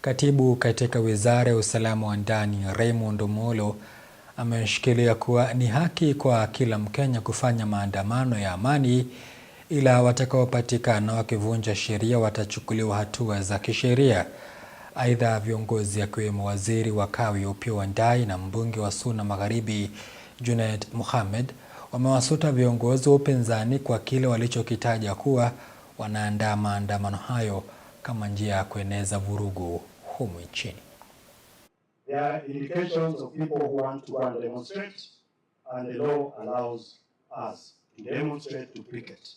Katibu katika Wizara ya Usalama wa Ndani, Raymond Omollo, ameshikilia kuwa ni haki kwa kila Mkenya kufanya maandamano ya amani, ila watakaopatikana wakivunja sheria watachukuliwa hatua za kisheria. Aidha, viongozi akiwemo Waziri wa Kawi Opiyo Wandayi na mbunge wa Suna Magharibi Junet Mohamed wamewasuta viongozi wa upinzani kwa kile walichokitaja kuwa wanaandaa maandamano hayo kama njia ya kueneza vurugu humu nchini. There are indications of people who want to go and demonstrate, and the law allows us to demonstrate, to picket.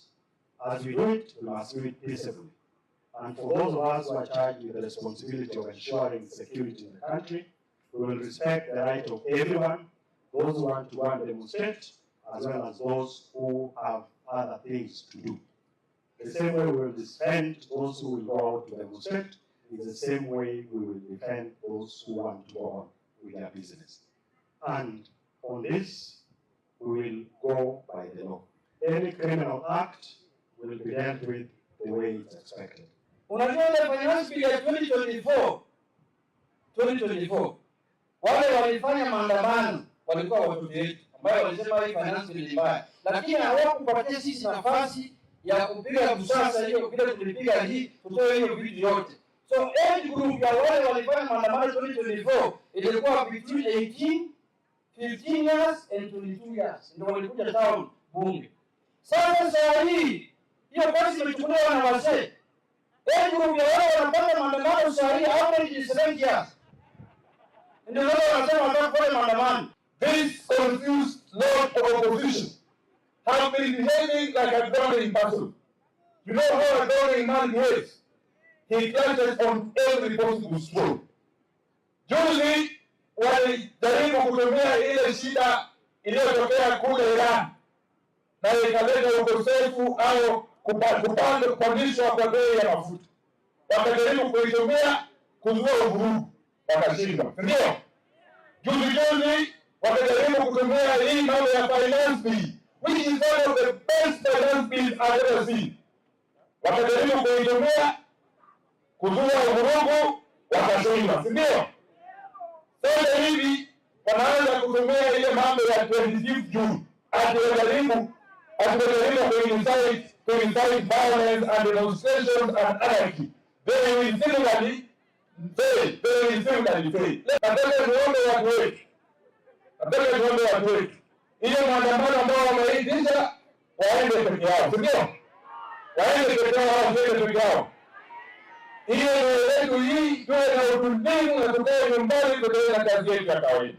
As we do it, we must do it peaceably. And for those of us who are charged with the responsibility of ensuring security in the country, we will respect the right of everyone, those who want to go and demonstrate, as well as those who have other things to do. The same way we will defend those who will go out to demonstrate is the same way we will defend those who want to go on with their business. And on this, we will go by the law. Any criminal act will be dealt with the way it's expected. Unajua finance bill ya 2024 wale walifanya maandamano walikuwa watu wetu ambao walisema hii finance bill ni mbaya, lakini hawakupatia sisi nafasi ya kupiga busasa hiyo vile tulipiga hii kutoa hiyo vitu yote. So age group ya wale walifanya maandamano 2024 ilikuwa between 15 years and 22 years, ndio walikuja town bunge. Sasa hii hiyo kazi imechukuliwa na wazee. Age group ya wale wanapanga maandamano saa hii average is 7 years, ndio wale wanasema wanafanya maandamano. This confused lot of opposition have been behaving like a drowning person. You know how a drowning man behaves? He clutches on every possible straw. Juzi walijaribu kutumia ile shida iliyotokea kule Iran na ikaleta ukosefu au kupandishwa kwa bei ya mafuta. Wakajaribu kuitumia kuzua vurugu, wakashindwa. Ndio. Juzi wakajaribu kutumia hii mambo ya finance bill, which is one of the best finance bills I've ever seen. Wakajaribu kuitumia kuzua vurugu, wakashindwa. Ndio. Sasa hivi wanaanza kutumia ile mambo ya 25 June atajaribu to incite violence and demonstrations and anarchy. They will similarly fail. Nataka niombe watu wetu, ile maandamano ambao wameitisha waende peke yao, ndio? Waende peke yao, waende peke yao. Hiyo ndio yetu hii, tuwe na utulivu na tukae nyumbani, tukae na kazi yetu ya kawaida.